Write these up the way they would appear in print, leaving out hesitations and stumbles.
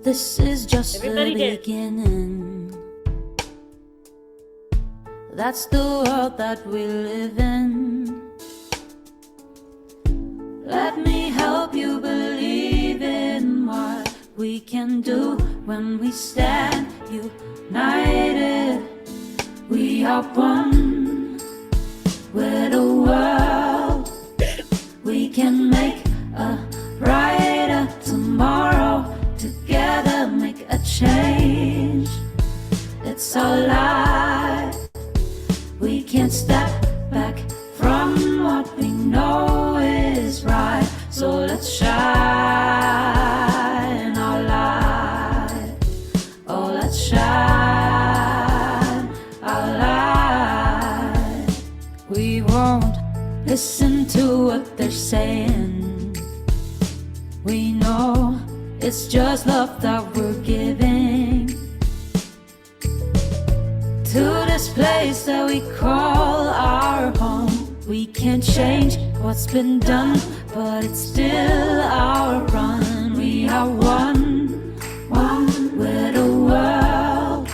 This is just the beginning. That's the world that we live in. Let me help you believe in what we can do when we stand united. We are one with the world. We can make a brighter tomorrow. Together make a change. It's our life. We can't step back from what we know is right. So let's shine our light. Oh, let's shine our light. We won't listen to what they're saying. We know it's just love that we're giving to this place that we call our home. We can't change what's been done, but it's still our run. We are one with the world.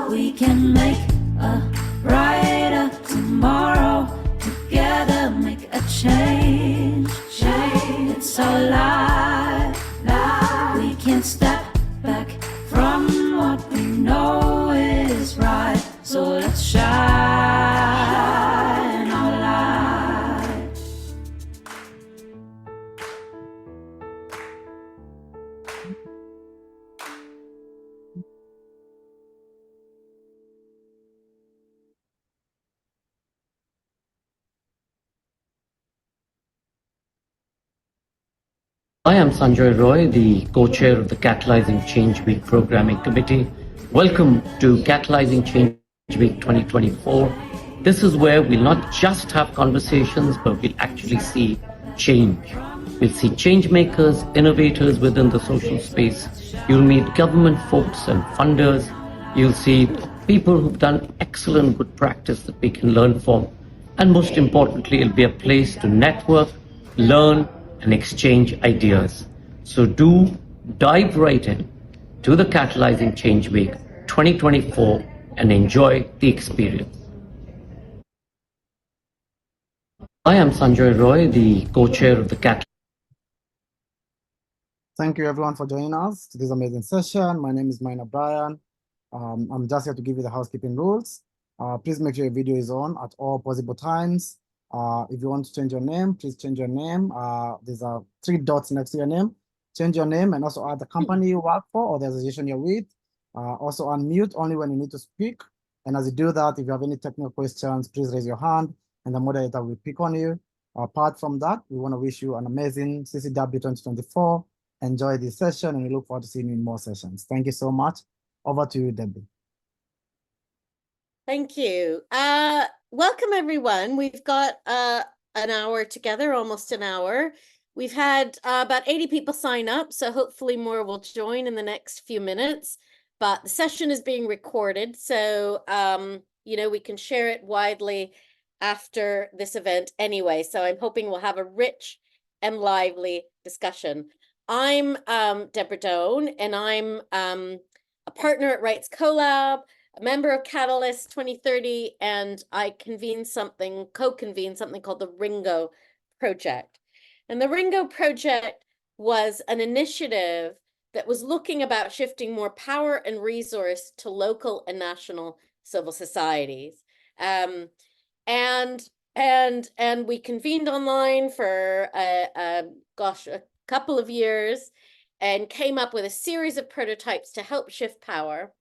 We can make a brighter tomorrow. Together make a change. It's our life. We can't step back from what we know is right. So let's shine our light. I am Sanjay Roy, the co-chair of the Catalyzing Change Week Programming Committee. Welcome to Catalyzing Change Week 2024. This is where we'll not just have conversations, but we'll actually see change. We'll see change makers, innovators within the social space. You'll meet government folks and funders. You'll see people who've done excellent good practice that we can learn from. And most importantly, it'll be a place to network, learn, and exchange ideas. So do dive right in to the Catalyzing Change Week 2024 and enjoy the experience. I am Sanjay Roy, the co-chair of the Thank you everyone for joining us to this amazing session. My name is Mina Brian. I'm just here to give you the housekeeping rules. Please make sure your video is on at all possible times. If you want to change your name, please change your name. There's 3 dots next to your name. Change your name and also add the company you work for or the association you're with. Also unmute only when you need to speak. And as you do that, if you have any technical questions, please raise your hand and the moderator will pick on you. Apart from that, we want to wish you an amazing CCW 2024. Enjoy this session and we look forward to seeing you in more sessions. Thank you so much. Over to you, Debbie. Thank you. Welcome, everyone. We've got an hour together, almost an hour. We've had about 80 people sign up, so hopefully more will join in the next few minutes. But the session is being recorded, so you know, we can share it widely after this event anyway. So I'm hoping we'll have a rich and lively discussion. I'm Deborah Doan, and I'm a partner at Rights Collab, a member of Catalyst 2030, and I co-convened something called the Ringo Project. And the Ringo Project was an initiative that was looking about shifting more power and resource to local and national civil societies. And we convened online for a couple of years and came up with a series of prototypes to help shift power.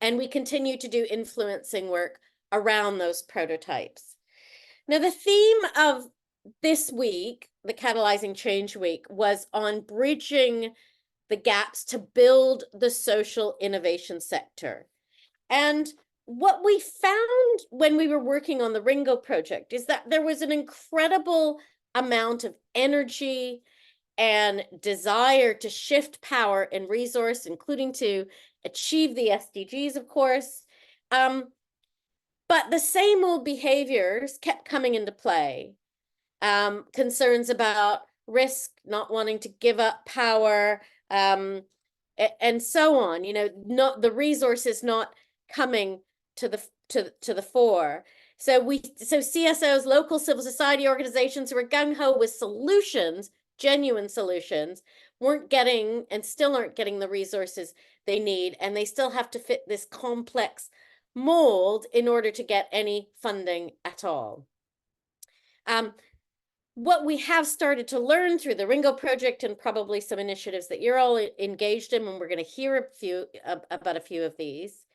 And we continue to do influencing work around those prototypes. Now, the theme of this week, the Catalyzing Change Week, was on bridging the gaps to build the social innovation sector. And what we found when we were working on the Ringo project is that there was an incredible amount of energy and desire to shift power and resource, including to achieve the SDGs, of course. But the same old behaviors kept coming into play. Concerns about risk, not wanting to give up power, and so on, you know, not the resources not coming to the fore. So CSOs, local civil society organizations who are gung-ho with solutions, genuine solutions, weren't getting and still aren't getting the resources they need, and they still have to fit this complex mold in order to get any funding at all. What we have started to learn through the Ringo project and probably some initiatives that you're all engaged in, and we're going to hear about a few of these,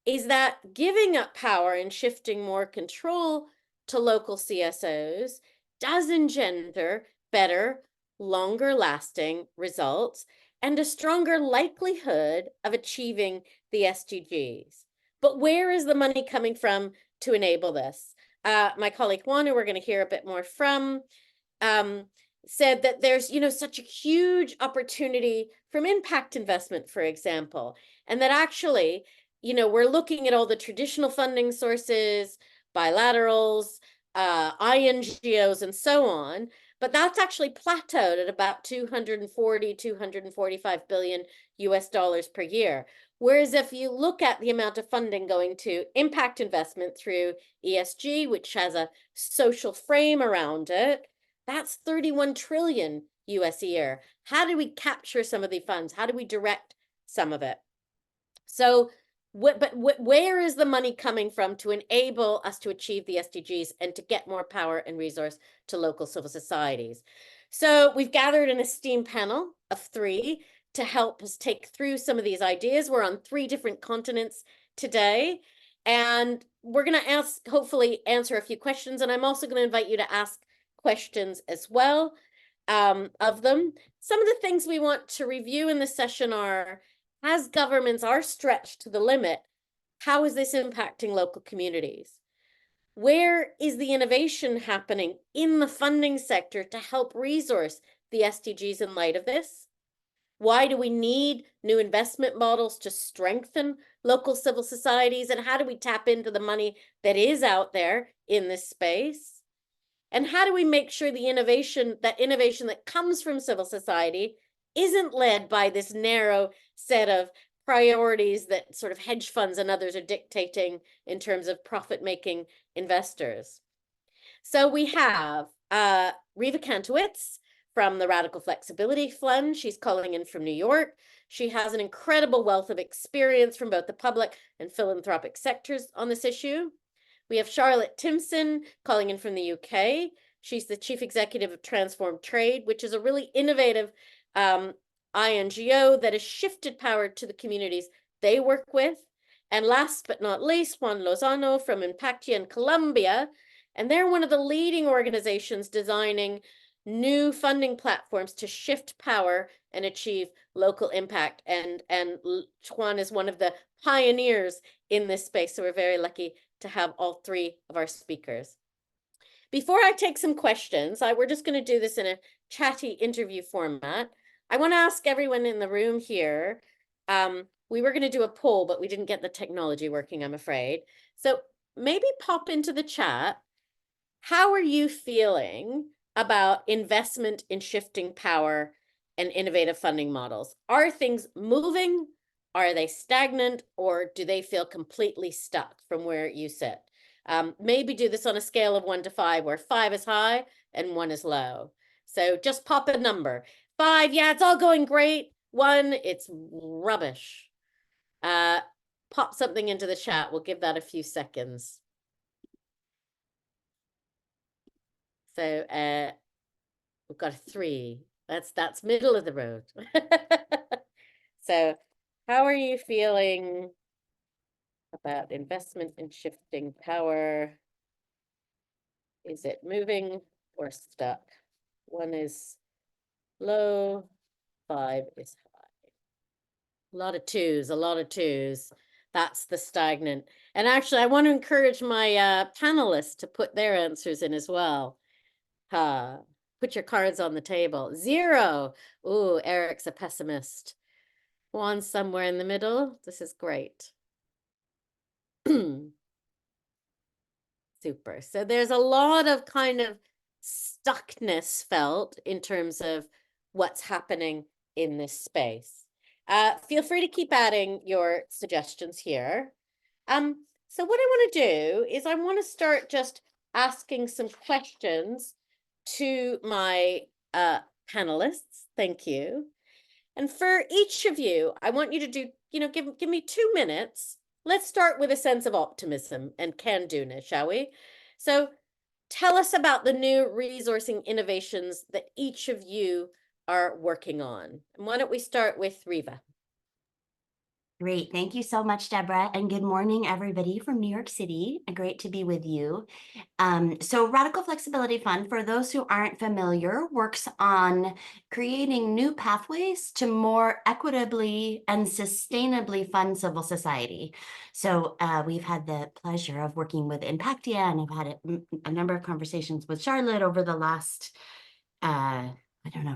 is that giving up power and shifting more control to local CSOs does engender better, longer lasting results and a stronger likelihood of achieving the SDGs. But where is the money coming from to enable this? My colleague Juan, who we're going to hear a bit more from, said that there's, you know, such a huge opportunity from impact investment, for example, and that actually, you know, we're looking at all the traditional funding sources, bilaterals, INGOs, and so on, but that's actually plateaued at about 245 billion US dollars per year. Whereas if you look at the amount of funding going to impact investment through ESG, which has a social frame around it, that's 31 trillion US a year. How do we capture some of the funds? How do we direct some of it? So, where is the money coming from to enable us to achieve the SDGs and to get more power and resource to local civil societies? So we've gathered an esteemed panel of 3 to help us take through some of these ideas. We're on 3 different continents today, and we're going to hopefully answer a few questions. And I'm also going to invite you to ask questions as well of them. Some of the things we want to review in this session are, as governments are stretched to the limit, how is this impacting local communities? Where is the innovation happening in the funding sector to help resource the SDGs in light of this? Why do we need new investment models to strengthen local civil societies? And how do we tap into the money that is out there in this space? And how do we make sure the innovation that comes from civil society isn't led by this narrow set of priorities that sort of hedge funds and others are dictating in terms of profit-making investors? So we have Riva Kantowitz from the Radical Flexibility Fund. She's calling in from New York. She has an incredible wealth of experience from both the public and philanthropic sectors on this issue. We have Charlotte Timson calling in from the UK. She's the chief executive of Transform Trade, which is a really innovative INGO that has shifted power to the communities they work with. And last but not least, Juan Lozano from Impactia in Colombia. And they're one of the leading organizations designing new funding platforms to shift power and achieve local impact. And Juan is one of the pioneers in this space. So we're very lucky to have all 3 of our speakers. Before I take some questions, we're just going to do this in a chatty interview format. I want to ask everyone in the room here, we were going to do a poll, but we didn't get the technology working, I'm afraid. So maybe pop into the chat, how are you feeling about investment in shifting power and innovative funding models? Are things moving? Are they stagnant, or do they feel completely stuck from where you sit? Maybe do this on a scale of 1 to 5, where 5 is high and 1 is low. So just pop a number. 5, yeah, it's all going great. 1, it's rubbish. Pop something into the chat. We'll give that a few seconds. So we've got a 3. That's middle of the road. So how are you feeling about investment in shifting power? Is it moving or stuck? 1 is low, 5 is high. A lot of 2s, a lot of 2s. That's the stagnant. And actually, I want to encourage my panelists to put their answers in as well. Put your cards on the table. 0. Ooh, Eric's a pessimist. 1 somewhere in the middle. This is great. Super. So there's a lot of kind of stuckness felt in terms of what's happening in this space. Feel free to keep adding your suggestions here. So what I want to do is I want to start just asking some questions to my panelists. Thank you. And for each of you, I want you to do, give me 2 minutes. Let's start with a sense of optimism and can-do-ness, shall we? So tell us about the new resourcing innovations that each of you are working on. And why don't we start with Riva? Great. Thank you so much, Deborah. And good morning, everybody from New York City. Great to be with you. So Radical Flexibility Fund, for those who aren't familiar, works on creating new pathways to more equitably and sustainably fund civil society. So we've had the pleasure of working with Impactia, and I've had a number of conversations with Charlotte over the last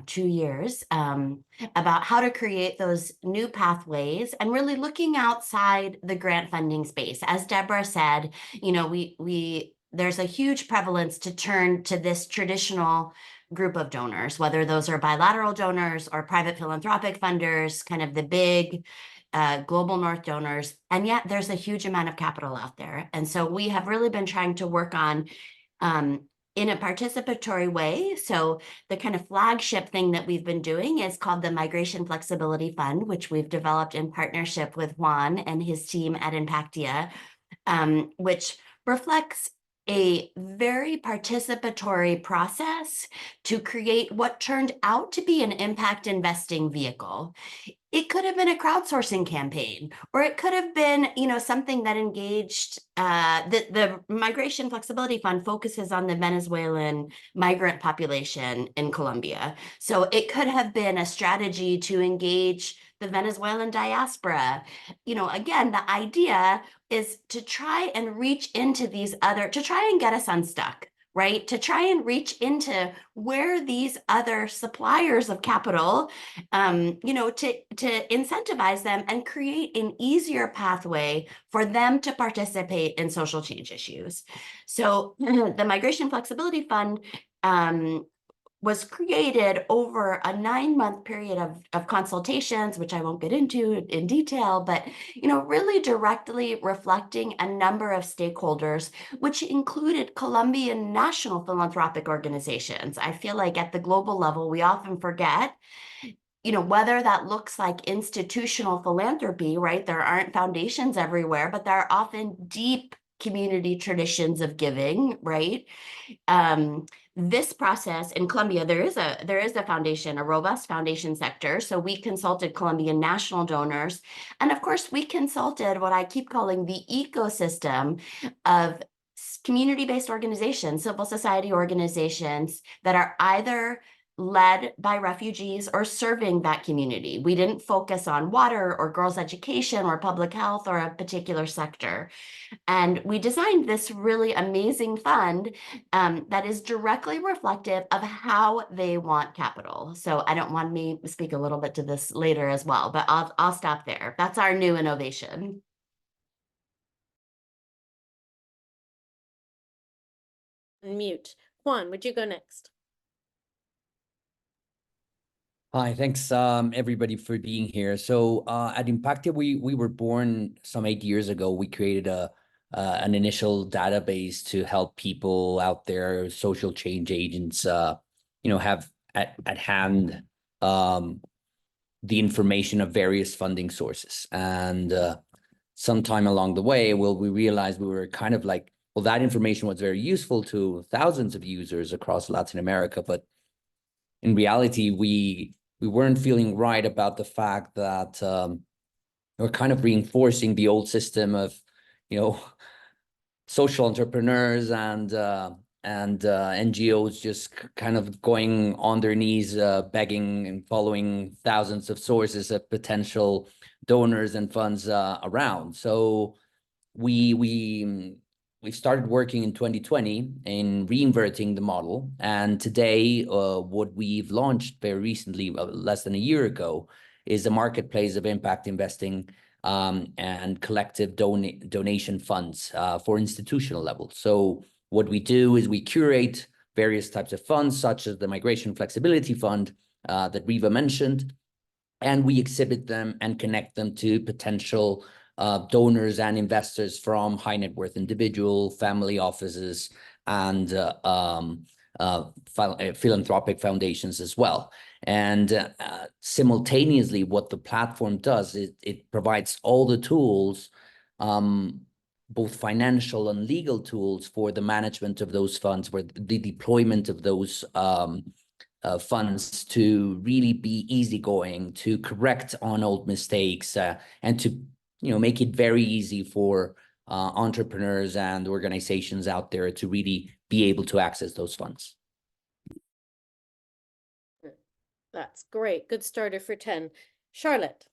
2 years, about how to create those new pathways and really looking outside the grant funding space. As Deborah said, there's a huge prevalence to turn to this traditional group of donors, whether those are bilateral donors or private philanthropic funders, kind of the big global North donors. And yet there's a huge amount of capital out there. And so we have really been trying to work on in a participatory way. So the kind of flagship thing that we've been doing is called the Migration Flexibility Fund, which we've developed in partnership with Juan and his team at Impactia, which reflects a very participatory process to create what turned out to be an impact investing vehicle. It could have been a crowdsourcing campaign, or it could have been, something that engaged, the Migration Flexibility Fund focuses on the Venezuelan migrant population in Colombia. So it could have been a strategy to engage the Venezuelan diaspora. Again, the idea is to try and reach into to try and get us unstuck, right? To try and reach into where these other suppliers of capital, to incentivize them and create an easier pathway for them to participate in social change issues. So the Migration Flexibility Fund was created over a 9-month period of consultations, which I won't get into in detail, but really directly reflecting a number of stakeholders, which included Colombian national philanthropic organizations. I feel like at the global level, we often forget, whether that looks like institutional philanthropy, right? There aren't foundations everywhere, but there are often deep community traditions of giving, right? This process in Colombia, there is a foundation, a robust foundation sector. So we consulted Colombian national donors. And of course, we consulted what I keep calling the ecosystem of community-based organizations, civil society organizations that are either led by refugees or serving that community. We didn't focus on water or girls' education or public health or a particular sector. And we designed this really amazing fund that is directly reflective of how they want capital. So I don't want me to speak a little bit to this later as well, but I'll stop there. That's our new innovation. Mute. Juan, would you go next? Hi, thanks everybody for being here. So at Impactia, we were born some 8 years ago. We created an initial database to help people out there, social change agents, have at hand the information of various funding sources. And sometime along the way, we realized we were kind of like, well, that information was very useful to thousands of users across Latin America, but in reality, we weren't feeling right about the fact that we're kind of reinforcing the old system of, social entrepreneurs and NGOs just kind of going on their knees, begging and following thousands of sources of potential donors and funds around. So we started working in 2020 in reinverting the model. And today, what we've launched very recently, less than a year ago, is a marketplace of impact investing and collective donation funds for institutional level. So what we do is we curate various types of funds, such as the Migration Flexibility Fund that Riva mentioned. and we exhibit them and connect them to potential donors and investors from high net worth individual, family offices, and philanthropic foundations as well. And simultaneously, what the platform does is it provides all the tools, both financial and legal tools, for the management of those funds, for the deployment of those funds, to really be easygoing, to correct on old mistakes, and to make it very easy for entrepreneurs and organizations out there to really be able to access those funds. That's great. Good starter for 10. Charlotte.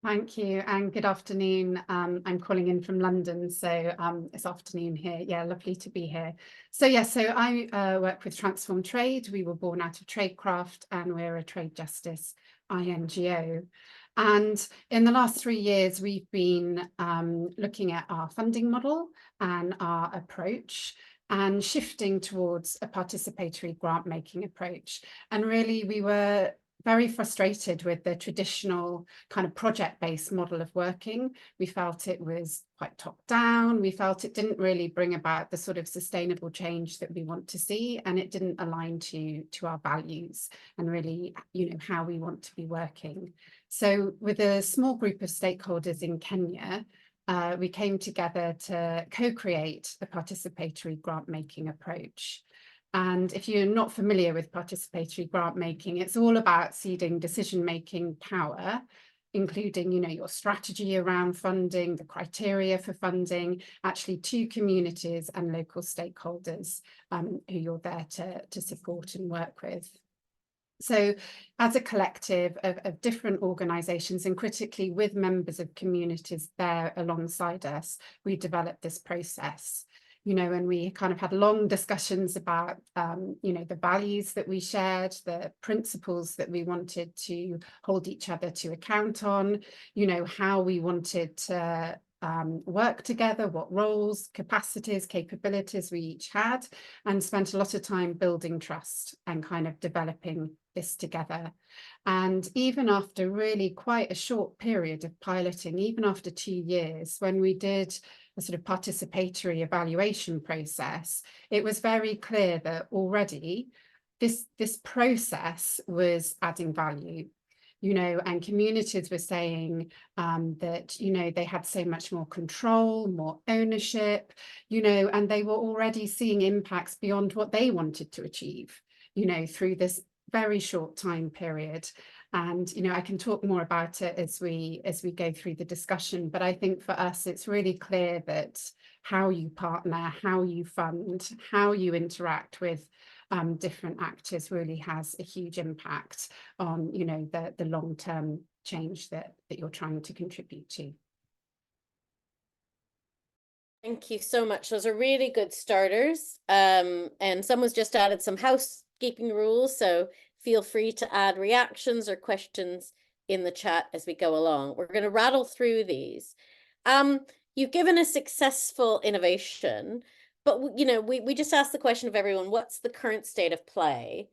Thank you and good afternoon. I'm calling in from London, so it's afternoon here. Yeah, lovely to be here. So I work with Transform Trade. We were born out of Tradecraft, and we're a trade justice INGO. And in the last 3 years, we've been looking at our funding model and our approach, and shifting towards a participatory grant-making approach. And really, we were very frustrated with the traditional kind of project-based model of working. We felt it was quite top-down. We felt it didn't really bring about the sort of sustainable change that we want to see, and it didn't align to our values and really, how we want to be working. So with a small group of stakeholders in Kenya, we came together to co-create a participatory grant-making approach. And if you're not familiar with participatory grant making, it's all about ceding decision-making power, including, your strategy around funding, the criteria for funding, actually to communities and local stakeholders who you're there to support and work with. So as a collective of different organisations, and critically with members of communities there alongside us, we developed this process. And we kind of had long discussions about, the values that we shared, the principles that we wanted to hold each other to account on, how we wanted to work together, what roles, capacities, capabilities we each had, and spent a lot of time building trust and kind of developing this together. And even after really quite a short period of piloting, even after 2 years, when we did a sort of participatory evaluation process, it was very clear that already this process was adding value, and communities were saying that, they had so much more control, more ownership, and they were already seeing impacts beyond what they wanted to achieve, through this very short time period. And, I can talk more about it as we go through the discussion. But I think for us, it's really clear that how you partner, how you fund, how you interact with different actors really has a huge impact on, the long-term change that you're trying to contribute to. Thank you so much. Those are really good starters. And someone's just added some housekeeping rules, so feel free to add reactions or questions in the chat as we go along. We're going to rattle through these. You've given a successful innovation, but we just asked the question of everyone, what's the current state of play?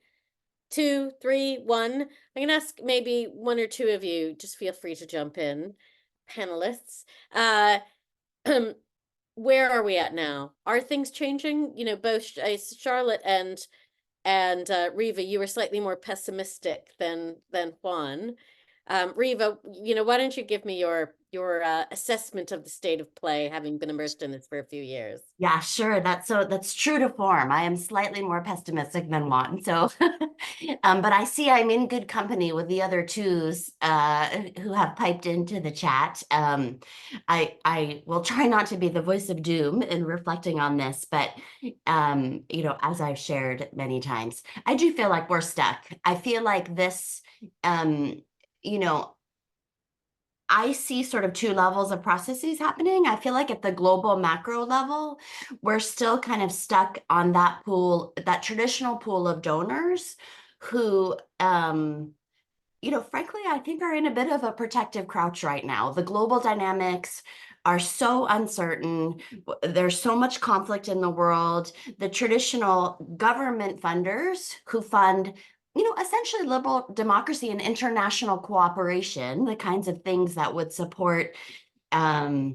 2, 3, 1. I'm going to ask maybe 1 or 2 of you, just feel free to jump in, panelists. Where are we at now? Are things changing? Both Charlotte and Riva, you were slightly more pessimistic than Juan. Riva, why don't you give me your assessment of the state of play, having been immersed in this for a few years? Yeah, sure. That's true to form. I am slightly more pessimistic than Juan. So, but I see I'm in good company with the other twos who have piped into the chat. I will try not to be the voice of doom in reflecting on this, but as I've shared many times, I do feel like we're stuck. I feel like this, I see sort of 2 levels of processes happening. I feel like at the global macro level, we're still kind of stuck on that pool, that traditional pool of donors who, frankly, I think are in a bit of a protective crouch right now. The global dynamics are so uncertain. There's so much conflict in the world. The traditional government funders who fund essentially liberal democracy and international cooperation, the kinds of things that would support the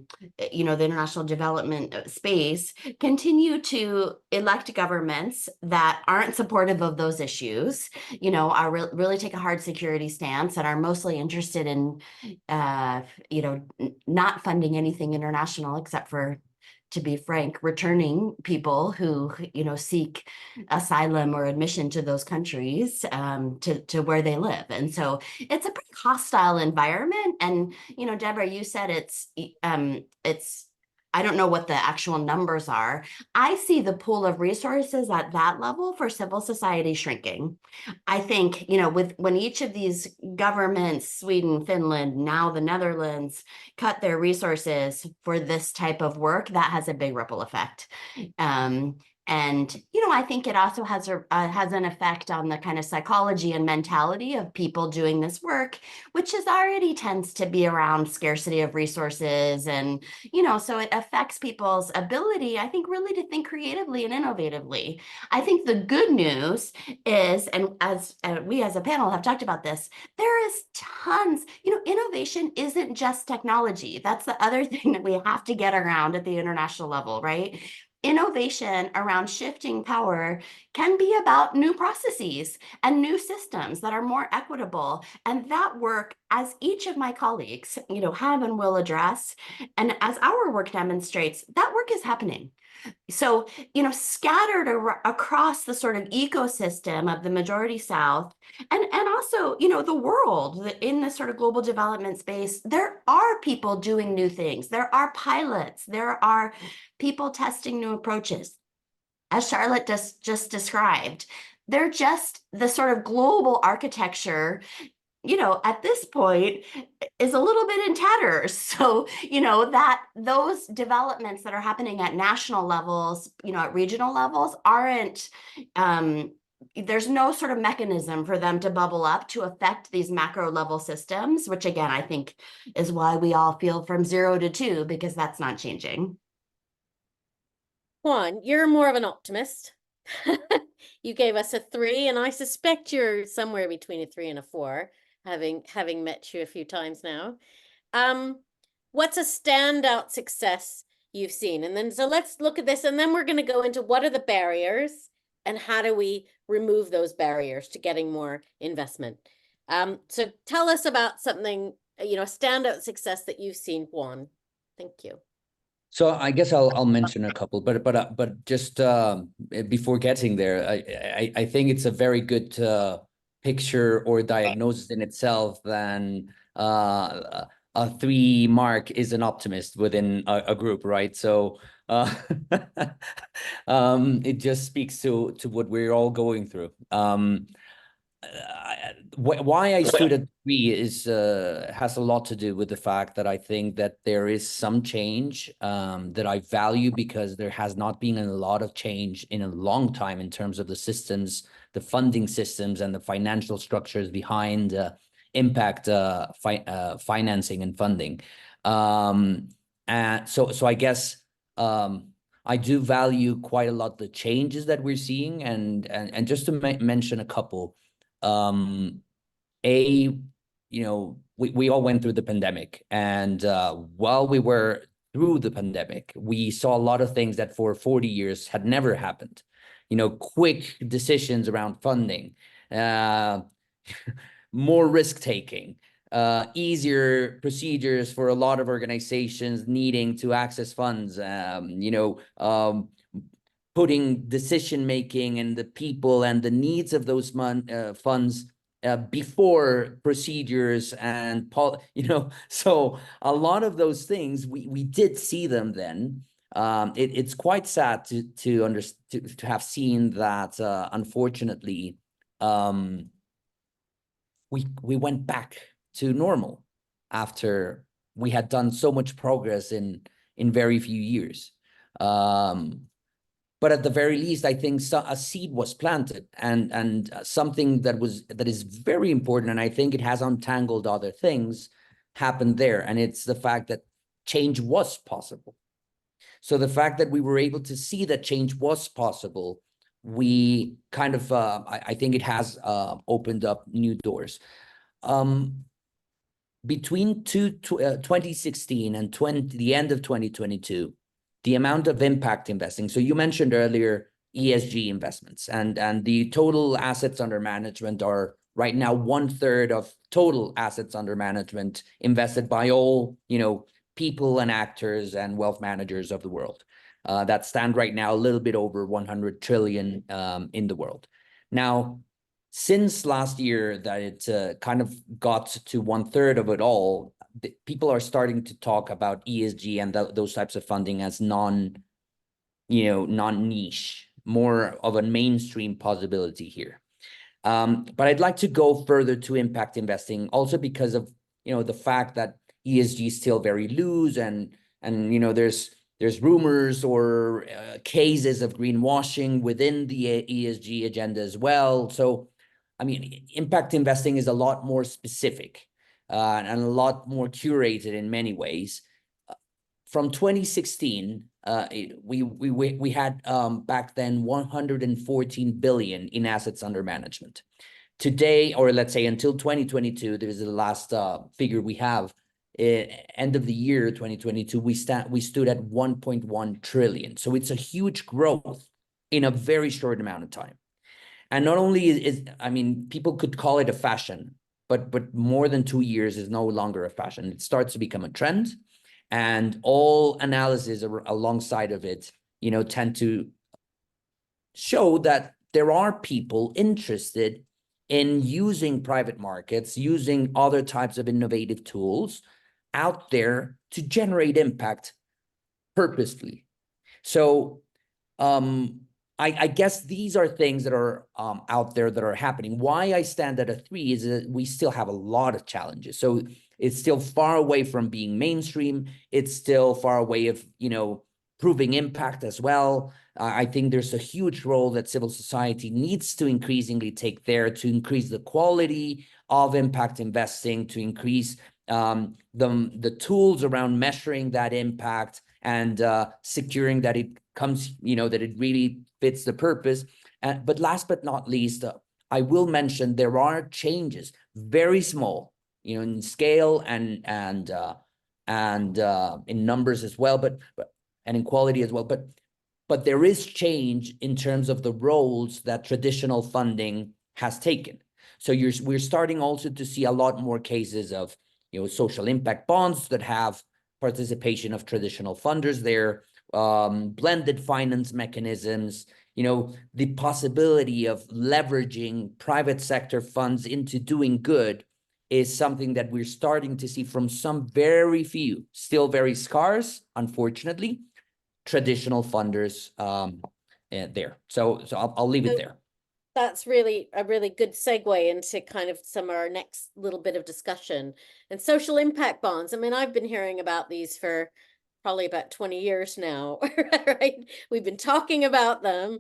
international development space, continue to elect governments that aren't supportive of those issues, are really take a hard security stance and are mostly interested in, not funding anything international except for, to be frank, returning people who, seek asylum or admission to those countries, to where they live. And so it's a pretty hostile environment. And, Deborah, you said it's, I don't know what the actual numbers are. I see the pool of resources at that level for civil society shrinking. I think, when each of these governments, Sweden, Finland, now the Netherlands, cut their resources for this type of work, that has a big ripple effect. And, I think it also has an effect on the kind of psychology and mentality of people doing this work, which already tends to be around scarcity of resources. And, so it affects people's ability, I think, really to think creatively and innovatively. I think the good news is, and as we as a panel have talked about this, there is tons, innovation isn't just technology. That's the other thing that we have to get around at the international level, right? Innovation around shifting power can be about new processes and new systems that are more equitable. And that work, as each of my colleagues, have and will address, and as our work demonstrates, that work is happening. So, scattered across the sort of ecosystem of the majority South and also, the world in this sort of global development space, there are people doing new things. There are pilots. There are people testing new approaches. As Charlotte just described, they're just the sort of global architecture, at this point is a little bit in tatters. So, that those developments that are happening at national levels, at regional levels aren't, there's no sort of mechanism for them to bubble up to affect these macro level systems, which again, I think is why we all feel from 0 to 2, because that's not changing. Juan, you're more of an optimist. You gave us a 3, and I suspect you're somewhere between a 3 and a 4. Having met you a few times now. What's a standout success you've seen? And then, so let's look at this, and then we're going to go into what are the barriers and how do we remove those barriers to getting more investment. So tell us about something, a standout success that you've seen, Juan. Thank you. So I guess I'll mention a couple, but just before getting there, I think it's a very good picture or diagnosis in itself than a 3 mark is an optimist within a group, right? So it just speaks to what we're all going through. Why I stood at 3 is has a lot to do with the fact that I think that there is some change that I value, because there has not been a lot of change in a long time in terms of the systems, the funding systems, and the financial structures behind impact financing and funding. And so I guess I do value quite a lot the changes that we're seeing, and just to mention a couple. We all went through the pandemic, and while we were through the pandemic, we saw a lot of things that for 40 years had never happened. Quick decisions around funding, more risk taking, easier procedures for a lot of organizations needing to access funds, putting decision making and the people and the needs of those funds before procedures and so a lot of those things we did see them then. It's quite sad to have seen that unfortunately we went back to normal after we had done so much progress in very few years. But at the very least, I think a seed was planted, and something that is very important, and I think it has untangled other things, happened there, and it's the fact that change was possible. So the fact that we were able to see that change was possible we kind of, I think it has opened up new doors. Between 2016 and the end of 2022, the amount of impact investing. So you mentioned earlier ESG investments, and the total assets under management are right now 1/3 of total assets under management invested by all, people and actors and wealth managers of the world. That stand right now a little bit over 100 trillion in the world. Now, since last year that it kind of got to 1/3 of it all, people are starting to talk about ESG and those types of funding as non-niche, more of a mainstream possibility here. But I'd like to go further to impact investing, also because of the fact that ESG is still very loose, and there's rumors or cases of greenwashing within the ESG agenda as well. So, I mean, impact investing is a lot more specific and a lot more curated in many ways. From 2016, we had back then 114 billion in assets under management. Today, or let's say until 2022, there's the last figure we have. End of the year 2022, we stood at 1.1 trillion. So it's a huge growth in a very short amount of time. And not only people could call it a fashion, but more than 2 years is no longer a fashion. It starts to become a trend, and all analysis alongside of it, tend to show that there are people interested in using private markets, using other types of innovative tools out there to generate impact purposefully. So I guess these are things that are out there that are happening. Why I stand at a 3 is that we still have a lot of challenges. So it's still far away from being mainstream. It's still far away of, proving impact as well. I think there's a huge role that civil society needs to increasingly take there to increase the quality of impact investing, to increase the tools around measuring that impact and securing that it comes, that it really fits the purpose. But last but not least, I will mention there are changes, very small, in scale and in numbers as well, but and in quality as well. But there is change in terms of the roles that traditional funding has taken. So we're starting also to see a lot more cases of social impact bonds that have participation of traditional funders there, blended finance mechanisms, the possibility of leveraging private sector funds into doing good is something that we're starting to see from some very few, still very scarce, unfortunately, traditional funders there. So I'll leave it there. That's really a really good segue into kind of some of our next little bit of discussion. And social impact bonds. I mean, I've been hearing about these for probably about 20 years now, right? We've been talking about them.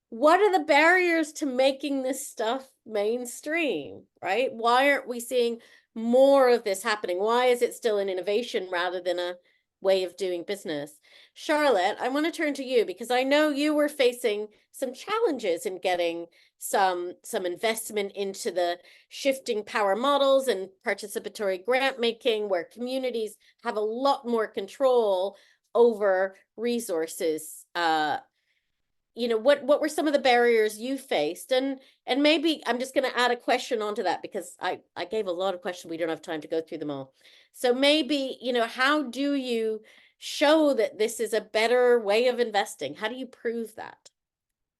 What are the barriers to making this stuff mainstream, right? Why aren't we seeing more of this happening? Why is it still an innovation rather than a way of doing business? Charlotte, I want to turn to you because I know you were facing some challenges in getting some investment into the shifting power models and participatory grant making, where communities have a lot more control over resources. What were some of the barriers you faced? And maybe I'm just going to add a question onto that because I gave a lot of questions. We don't have time to go through them all. So maybe, how do you show that this is a better way of investing? How do you prove that?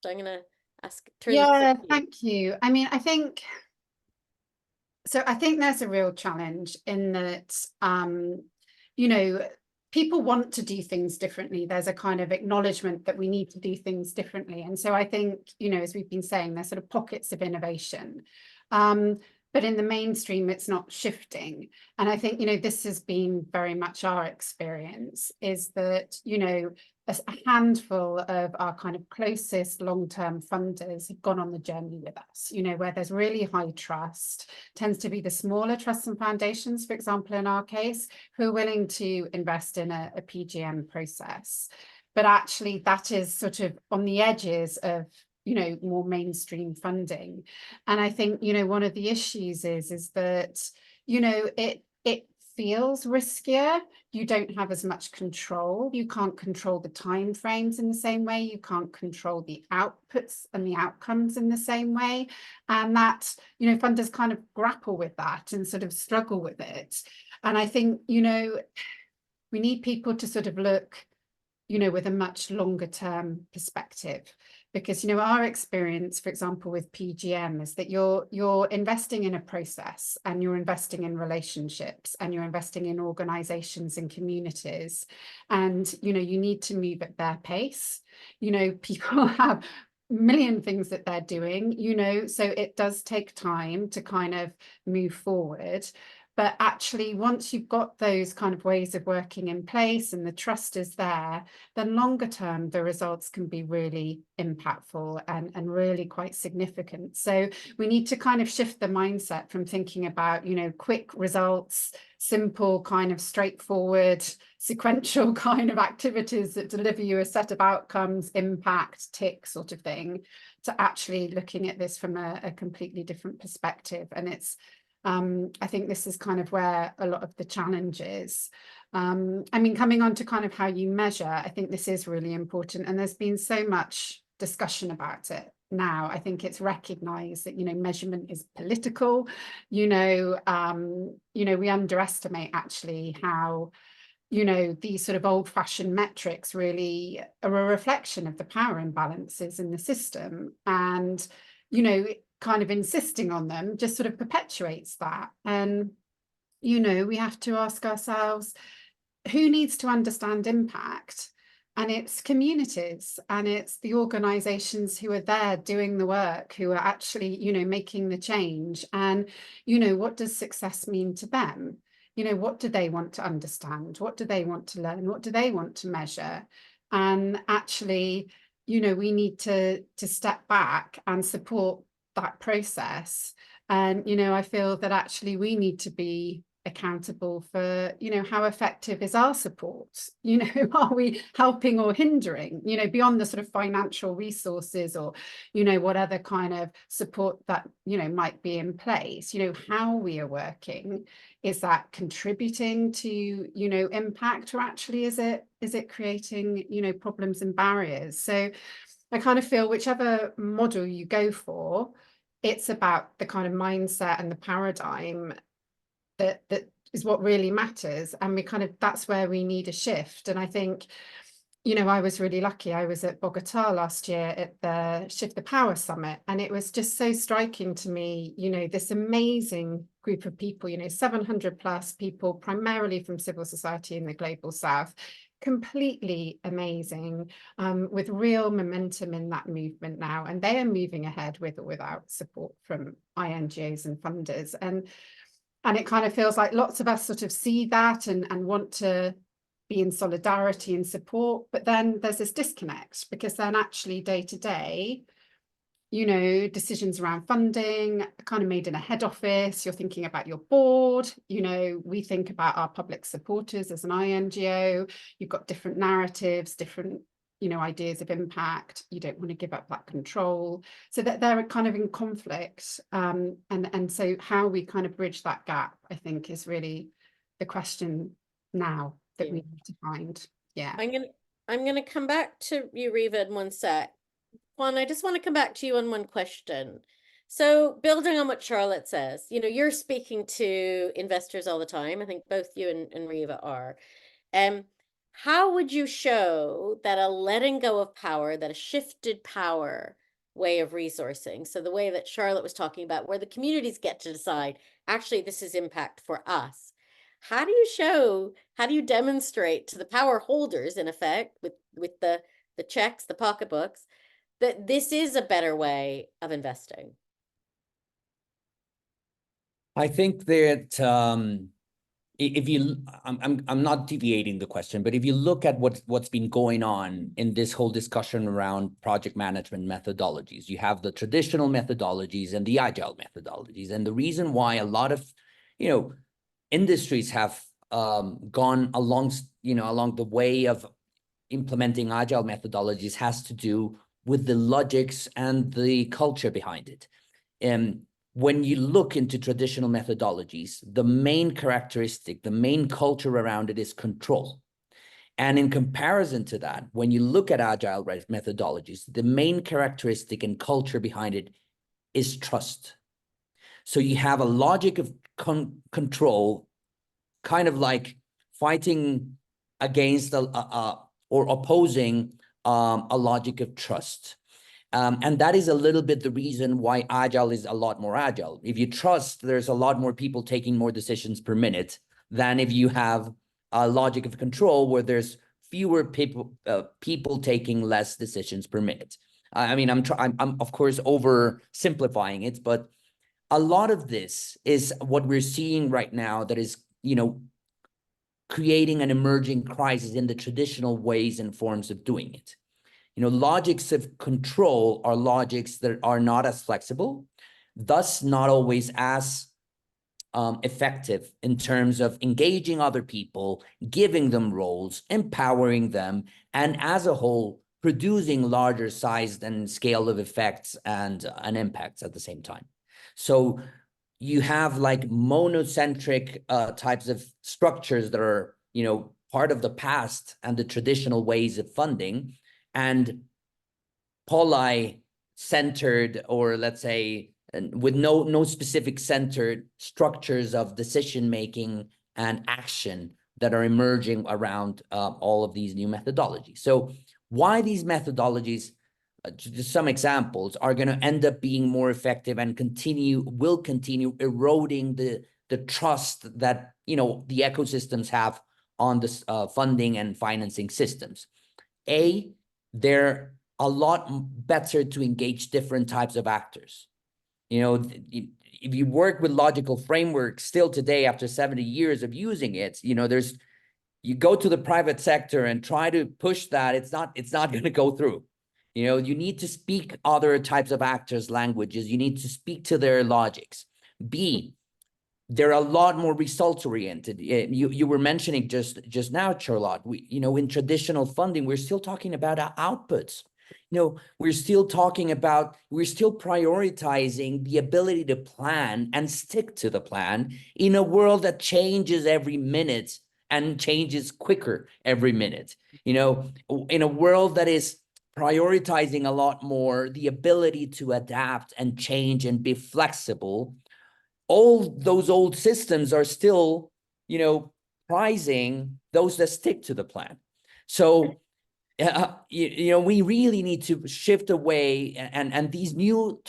So I'm going to thank you. I mean, I think there's a real challenge in that, people want to do things differently. There's a kind of acknowledgement that we need to do things differently. And so I think, as we've been saying, there's sort of pockets of innovation. But in the mainstream, it's not shifting. And I think, this has been very much our experience, is that, a handful of our kind of closest long-term funders have gone on the journey with us, where there's really high trust, tends to be the smaller trusts and foundations, for example, in our case, who are willing to invest in a PGM process. But actually that is sort of on the edges of more mainstream funding. And I think, one of the issues is that, it feels riskier. You don't have as much control. You can't control the time frames in the same way. You can't control the outputs and the outcomes in the same way. And that, funders kind of grapple with that and sort of struggle with it. And I think, we need people to sort of look, with a much longer term perspective, because, our experience, for example, with PGM is that you're investing in a process, and you're investing in relationships, and you're investing in organizations and communities. And, you need to move at their pace. People have a million things that they're doing, so it does take time to kind of move forward. But actually, once you've got those kind of ways of working in place and the trust is there, then longer term, the results can be really impactful and really quite significant. So we need to kind of shift the mindset from thinking about, quick results, simple kind of straightforward, sequential kind of activities that deliver you a set of outcomes, impact, tick sort of thing, to actually looking at this from a completely different perspective. And it's, I think this is kind of where a lot of the challenge is. Coming on to kind of how you measure, I think this is really important. And there's been so much discussion about it now. I think it's recognized that, measurement is political. We underestimate actually how, these sort of old-fashioned metrics really are a reflection of the power imbalances in the system. And, kind of insisting on them just sort of perpetuates that. And, we have to ask ourselves, who needs to understand impact? And it's communities, and it's the organizations who are there doing the work, who are actually, making the change. And, what does success mean to them? What do they want to understand? What do they want to learn? What do they want to measure? And actually, we need to step back and support that process. And, I feel that actually we need to be accountable for, how effective is our support? Are we helping or hindering, beyond the sort of financial resources or, what other kind of support that, might be in place, how we are working. Is that contributing to, impact, or actually is it creating, problems and barriers? So I kind of feel whichever model you go for, it's about the kind of mindset and the paradigm that is what really matters. And that's where we need a shift. And I think, I was really lucky. I was at Bogota last year at the Shift the Power Summit, and it was just so striking to me, this amazing group of people, 700 plus people, primarily from civil society in the global south, completely amazing, with real momentum in that movement now. And they are moving ahead with or without support from INGOs and funders. And it kind of feels like lots of us sort of see that and want to be in solidarity and support, but then there's this disconnect, because then actually day to day, decisions around funding are kind of made in a head office. You're thinking about your board, we think about our public supporters as an INGO. You've got different narratives, different, ideas of impact. You don't want to give up that control, so that they're kind of in conflict. And so how we kind of bridge that gap, I think, is really the question now that we need to find. Yeah. I'm gonna come back to you, Riva, in one sec. Juan, I just want to come back to you on one question. So building on what Charlotte says, you're speaking to investors all the time. I think both you and Riva are. How would you show that a letting go of power, that a shifted power way of resourcing, so the way that Charlotte was talking about, where the communities get to decide, actually, this is impact for us. How do you demonstrate to the power holders, in effect, with the checks, the pocketbooks, that this is a better way of investing? I think that if you, I'm not deviating the question, but if you look at what's been going on in this whole discussion around project management methodologies, you have the traditional methodologies and the agile methodologies. And the reason why a lot of, industries have gone along the way of implementing agile methodologies has to do with the logics and the culture behind it. When you look into traditional methodologies, the main characteristic, the main culture around it is control. And in comparison to that, when you look at agile methodologies, the main characteristic and culture behind it is trust. So you have a logic of control, kind of like fighting against or opposing a logic of trust. And that is a little bit the reason why agile is a lot more agile. If you trust, there's a lot more people taking more decisions per minute than if you have a logic of control where there's fewer people taking less decisions per minute. I mean, I'm of course oversimplifying it, but a lot of this is what we're seeing right now that is, creating an emerging crisis in the traditional ways and forms of doing it. Logics of control are logics that are not as flexible, thus not always as effective in terms of engaging other people, giving them roles, empowering them, and as a whole, producing larger sized and scale of effects and impacts at the same time. So you have like monocentric types of structures that are, part of the past and the traditional ways of funding, and poly-centered, or let's say, with no specific centered structures of decision making and action that are emerging around all of these new methodologies. So why these methodologies, just some examples, are going to end up being more effective and will continue eroding the trust that the ecosystems have on this funding and financing systems. They're a lot better to engage different types of actors. If you work with logical frameworks still today, after 70 years of using it, you go to the private sector and try to push that, it's not going to go through. You need to speak other types of actors' languages. You need to speak to their logics. They're a lot more results oriented. You were mentioning just now, Charlotte, in traditional funding, we're still talking about outputs. We're still prioritizing the ability to plan and stick to the plan in a world that changes every minute and changes quicker every minute. In a world that is prioritizing a lot more the ability to adapt and change and be flexible. All those old systems are still, prizing those that stick to the plan. So, we really need to shift away, and these new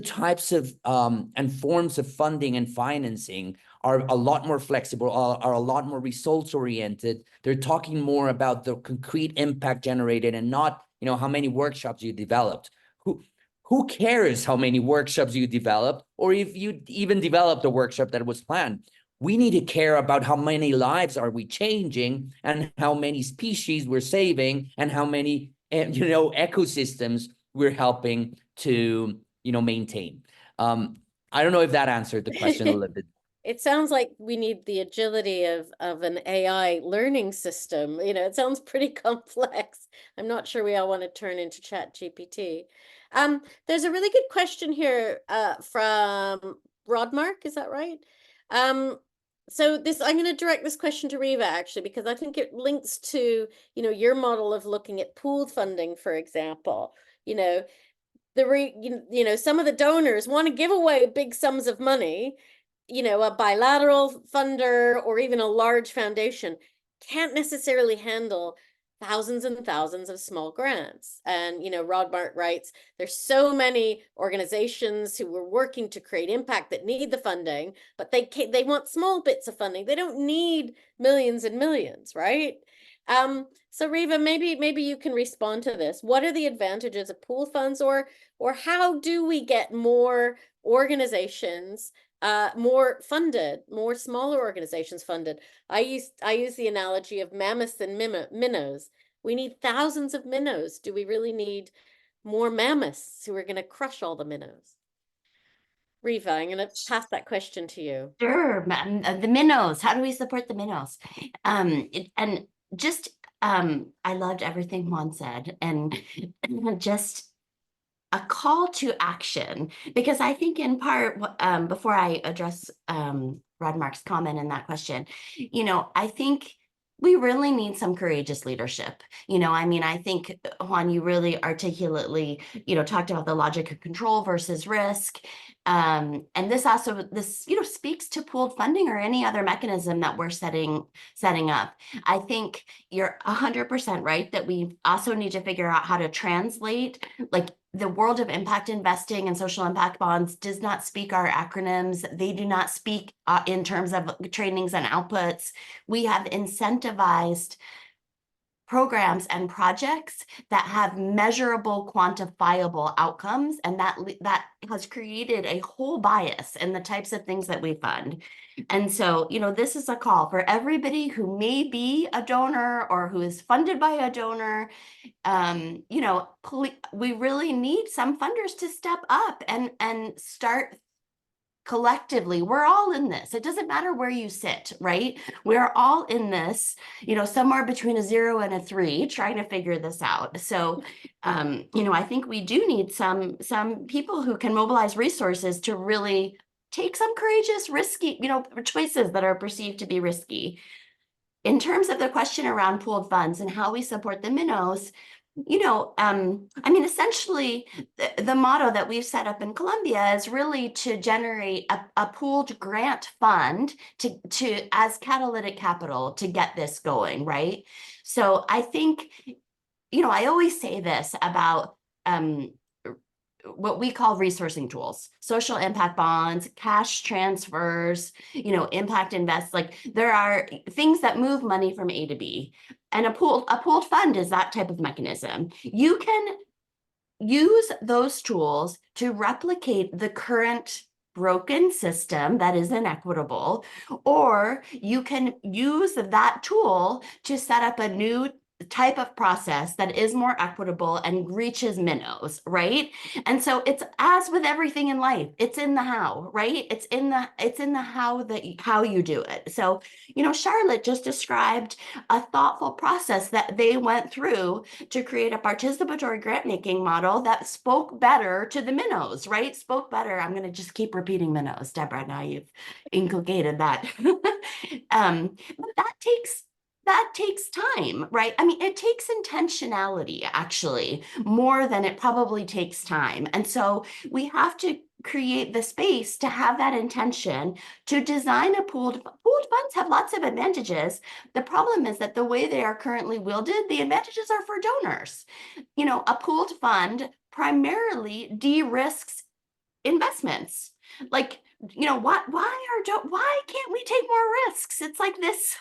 types of and forms of funding and financing are a lot more flexible, are a lot more results oriented. They're talking more about the concrete impact generated and not, how many workshops you developed. Who cares how many workshops you developed, or if you even developed a workshop that was planned? We need to care about how many lives are we changing, and how many species we're saving, and how many, ecosystems we're helping to, maintain. I don't know if that answered the question a little bit. It sounds like we need the agility of an AI learning system. It sounds pretty complex. I'm not sure we all want to turn into ChatGPT. There's a really good question here from Rodmark, is that right? So I'm going to direct this question to Riva, actually, because I think it links to, your model of looking at pooled funding, for example. Some of the donors want to give away big sums of money. A bilateral funder or even a large foundation can't necessarily handle thousands and thousands of small grants. And, Rodmark writes, there's so many organizations who are working to create impact that need the funding, but they want small bits of funding. They don't need millions and millions, right? So Riva, maybe you can respond to this. What are the advantages of pool funds, or how do we get more organizations more funded, more smaller organizations funded? I use the analogy of mammoths and minnows. We need thousands of minnows. Do we really need more mammoths who are going to crush all the minnows? Riva, I'm going to pass that question to you. Sure, the minnows. How do we support the minnows? And just I loved everything Juan said, and just a call to action, because I think in part, before I address Rodmark's comment in that question, I think we really need some courageous leadership. I mean, I think, Juan, you really articulately, talked about the logic of control versus risk. And this speaks to pooled funding or any other mechanism that we're setting up. I think you're 100% right that we also need to figure out how to translate, like, the world of impact investing and social impact bonds does not speak our acronyms. They do not speak in terms of trainings and outputs. We have incentivized programs and projects that have measurable, quantifiable outcomes, and that has created a whole bias in the types of things that we fund. And so, this is a call for everybody who may be a donor or who is funded by a donor. We really need some funders to step up and start collectively. We're all in this. It doesn't matter where you sit, right? We're all in this, somewhere between a 0 and a 3, trying to figure this out. So, I think we do need some people who can mobilize resources to really take some courageous, risky, choices that are perceived to be risky. In terms of the question around pooled funds and how we support the minnows, I mean, essentially, the motto that we've set up in Colombia is really to generate a pooled grant fund to as catalytic capital to get this going, right? So I think, I always say this about what we call resourcing tools, social impact bonds, cash transfers, impact invest, like there are things that move money from A to B. And a pooled fund is that type of mechanism. You can use those tools to replicate the current broken system that is inequitable, or you can use that tool to set up a new type of process that is more equitable and reaches minnows, right? And so it's as with everything in life, it's in the how, right? It's in the how you do it. So, Charlotte just described a thoughtful process that they went through to create a participatory grant making model that spoke better to the minnows, right? Spoke better. I'm going to just keep repeating minnows, Deborah. Now you've inculcated that. But that takes time, right? I mean, it takes intentionality, actually, more than it probably takes time. And so we have to create the space to have that intention to design a pooled funds have lots of advantages. The problem is that the way they are currently wielded, the advantages are for donors. A pooled fund primarily de-risks investments. Like, why can't we take more risks? It's like this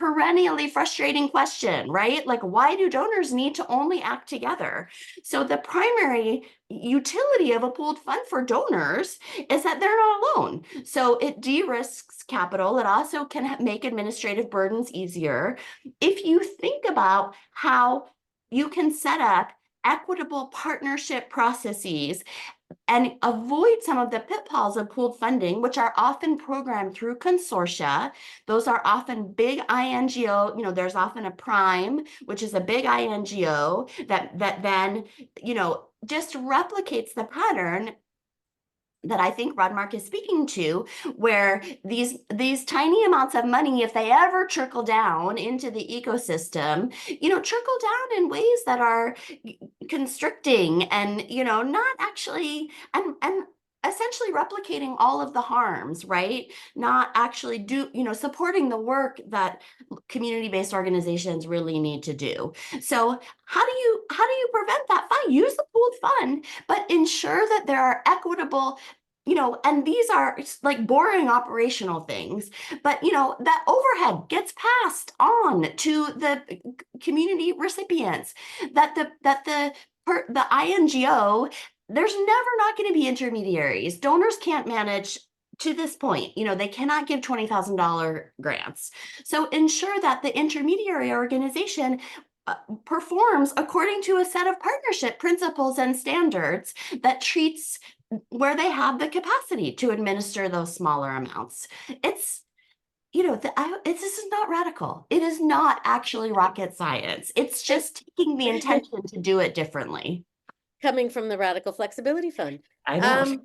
perennially frustrating question, right? Like, why do donors need to only act together? So the primary utility of a pooled fund for donors is that they're not alone. So it de-risks capital. It also can make administrative burdens easier. If you think about how you can set up equitable partnership processes and avoid some of the pitfalls of pooled funding, which are often programmed through consortia. Those are often big INGO, there's often a prime, which is a big INGO that then, just replicates the pattern that I think Rodmark is speaking to, where these tiny amounts of money, if they ever trickle down into the ecosystem, trickle down in ways that are constricting and, not actually, and essentially replicating all of the harms, right? Not actually supporting the work that community-based organizations really need to do. So how do you prevent that? Fine, use the pooled fund, but ensure that there are equitable, and these are like boring operational things, but that overhead gets passed on to the community recipients, that the INGO, there's never not going to be intermediaries. Donors can't manage to this point, they cannot give $20,000 grants. So ensure that the intermediary organization performs according to a set of partnership principles and standards that treats where they have the capacity to administer those smaller amounts. you know, this is not radical. It is not actually rocket science. It's just taking the intention to do it differently. Coming from the Radical Flexibility Fund. I know.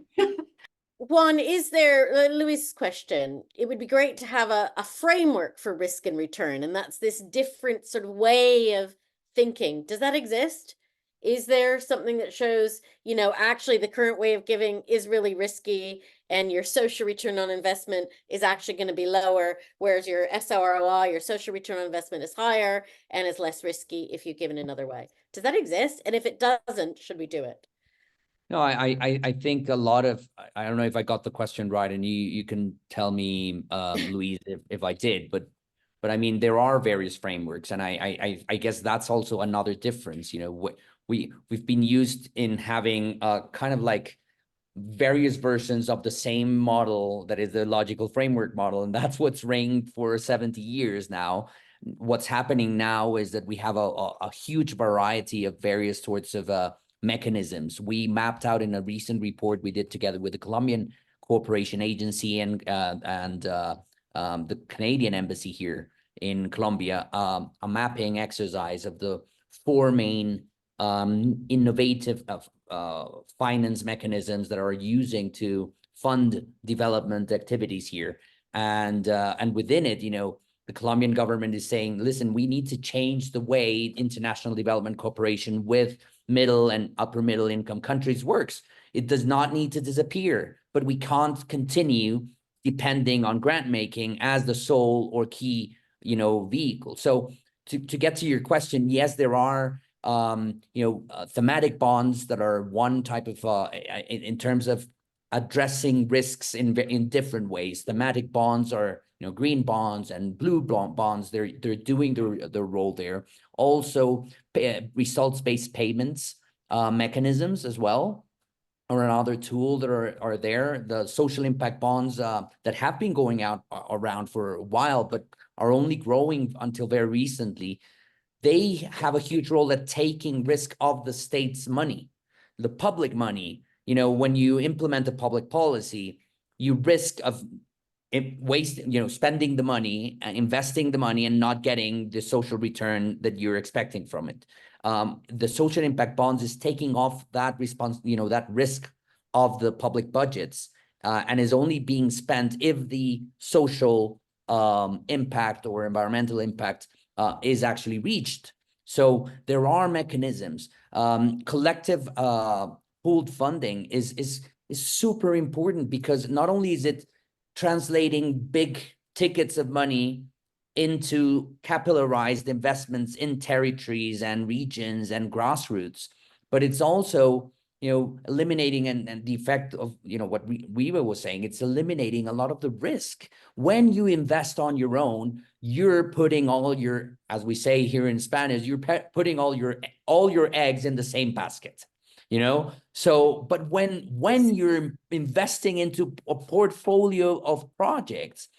One, is there, Louise's question, it would be great to have a framework for risk and return, and that's this different sort of way of thinking. Does that exist? Is there something that shows, you know, actually the current way of giving is really risky and your social return on investment is actually going to be lower, whereas your SROI, your social return on investment, is higher and is less risky if you give in another way? Does that exist? And if it doesn't, should we do it? No, I think a lot of, I don't know if I got the question right, and you can tell me, Louise, if I did, but I mean, there are various frameworks, and I guess that's also another difference. You know, we've been used in having kind of like various versions of the same model that is the logical framework model, and that's what's reigned for 70 years now. What's happening now is that we have a huge variety of various sorts of mechanisms. We mapped out in a recent report we did together with the Colombian Cooperation Agency and the Canadian Embassy here in Colombia, a mapping exercise of the four main innovative finance mechanisms that are using to fund development activities here. And within it, you know, the Colombian government is saying, listen, we need to change the way international development cooperation with middle and upper middle income countries works. It does not need to disappear, but we can't continue depending on grant making as the sole or key, you know, vehicle. So to get to your question, yes, there are thematic bonds that are one type of in terms of addressing risks in different ways. Thematic bonds are, you know, green bonds and blue bonds. They're doing their role there. Also, results-based payments mechanisms as well are another tool that are there. The social impact bonds that have been going out around for a while, but are only growing until very recently. They have a huge role at taking risk of the state's money, the public money. You know, when you implement a public policy, you risk of spending the money and investing the money and not getting the social return that you're expecting from it. The social impact bonds is taking off that that risk of the public budgets and is only being spent if the social impact or environmental impact is actually reached. So there are mechanisms. Collective pooled funding is super important, because not only is it translating big tickets of money into capillarized investments in territories and regions and grassroots, but it's also, you know, eliminating and the effect of, you know, what we were saying, it's eliminating a lot of the risk. When you invest on your own, you're putting all your, as we say here in Spanish, you're putting all your eggs in the same basket, you know? So, but when you're investing into a portfolio of projects,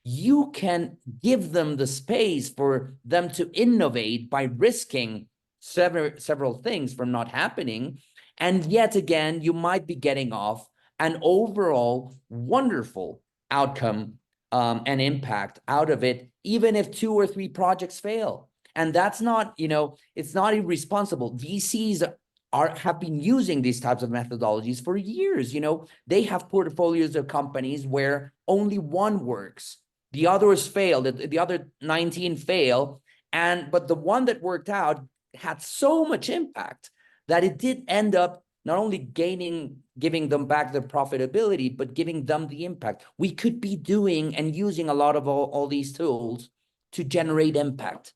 you can give them the space for them to innovate by risking several things from not happening. And yet again, you might be getting off an overall wonderful outcome and impact out of it, even if 2 or 3 projects fail. And that's not, you know, it's not irresponsible. VCs have been using these types of methodologies for years. You know, they have portfolios of companies where only one works. The others fail, the other 19 fail. But the one that worked out had so much impact that it did end up not only giving them back their profitability, but giving them the impact. We could be doing and using a lot of all these tools to generate impact.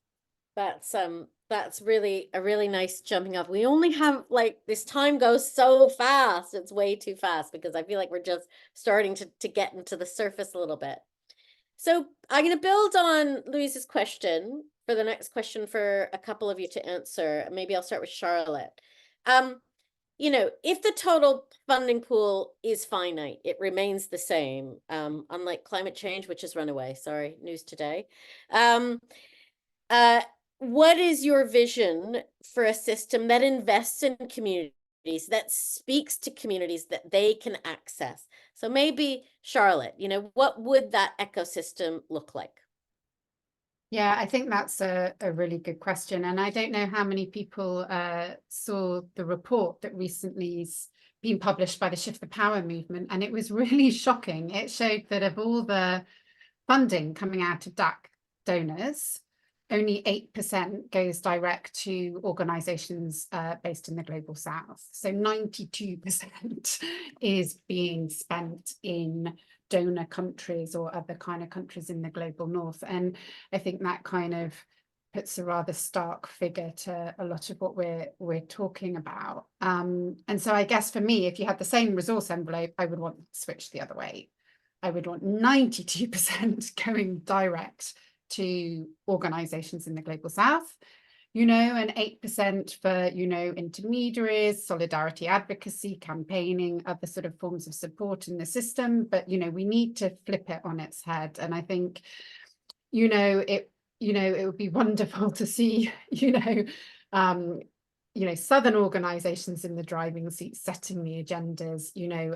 That's really a really nice jumping off. We only have, like, this time goes so fast. It's way too fast, because I feel like we're just starting to get into the surface a little bit. So I'm going to build on Louise's question for the next question for a couple of you to answer. Maybe I'll start with Charlotte. You know, if the total funding pool is finite, it remains the same, unlike climate change, which has run away. Sorry, news today. What is your vision for a system that invests in communities, that speaks to communities, that they can access, So maybe Charlotte, what would that ecosystem look like? Yeah, I think that's a really good question. And I don't know how many people saw the report that recently's been published by the Shift the Power movement. And it was really shocking. It showed that of all the funding coming out of DAC donors, only 8% goes direct to organizations based in the Global South. So 92% is being spent in donor countries or other kind of countries in the Global North. And I think that kind of puts a rather stark figure to a lot of what we're talking about. And so I guess for me, if you had the same resource envelope, I would want to switch the other way. I would want 92% going direct to organizations in the Global South, and 8% for, intermediaries, solidarity advocacy, campaigning, other sort of forms of support in the system. But, we need to flip it on its head. And I think, it would be wonderful to see, Southern organizations in the driving seat setting the agendas,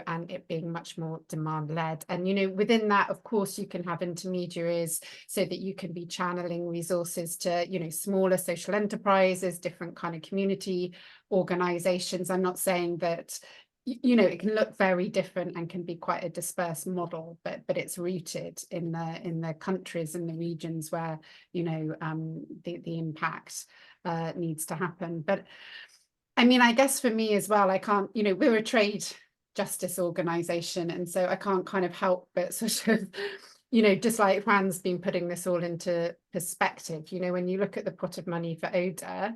and it being much more demand-led. And, within that, of course, you can have intermediaries so that you can be channeling resources to, smaller social enterprises, different kind of community organizations. I'm not saying that, it can look very different and can be quite a dispersed model, but it's rooted in the countries and the regions where, the impact needs to happen. But I mean, I guess for me as well, I can't, we're a trade justice organization. And so I can't kind of help but sort of, just like Juan's been putting this all into perspective, when you look at the pot of money for ODA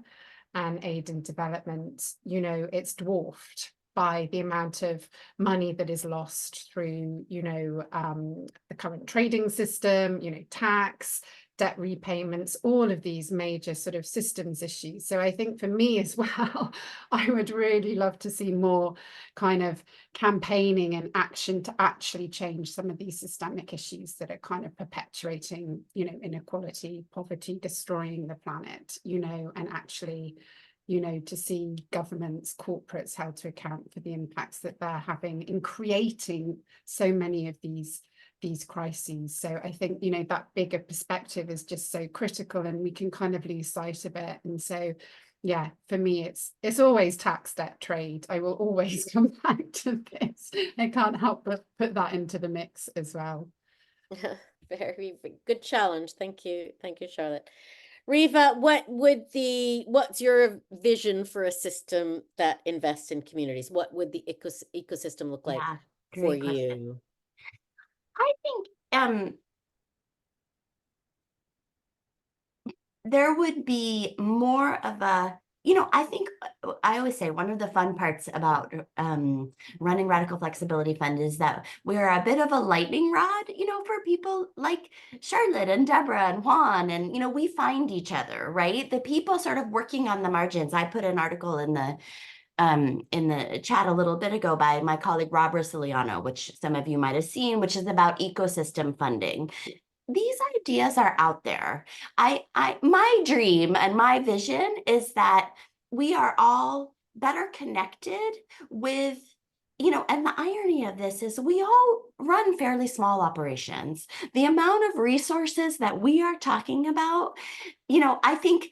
and aid and development, it's dwarfed by the amount of money that is lost through, the current trading system, tax, debt repayments, all of these major sort of systems issues. So I think for me as well, I would really love to see more kind of campaigning and action to actually change some of these systemic issues that are kind of perpetuating, inequality, poverty, destroying the planet, and actually, to see governments, corporates held to account for the impacts that they're having in creating so many of these crises. So I think, that bigger perspective is just so critical, and we can kind of lose sight of it. And so, yeah, for me, it's always tax, debt, trade. I will always come back to this. I can't help but put that into the mix as well. Very good challenge. Thank you, Charlotte. Riva, what's your vision for a system that invests in communities? What would the ecosystem look like for you? I think there would be more of a, I think I always say one of the fun parts about running Radical Flexibility Fund is that we're a bit of a lightning rod, for people like Charlotte and Deborah and Juan, and, we find each other, right? The people sort of working on the margins. I put an article in the chat a little bit ago by my colleague Rob Rossiliano, which some of you might have seen, which is about ecosystem funding. These ideas are out there. My dream and my vision is that we are all better connected with, and the irony of this is we all run fairly small operations. The amount of resources that we are talking about, I think,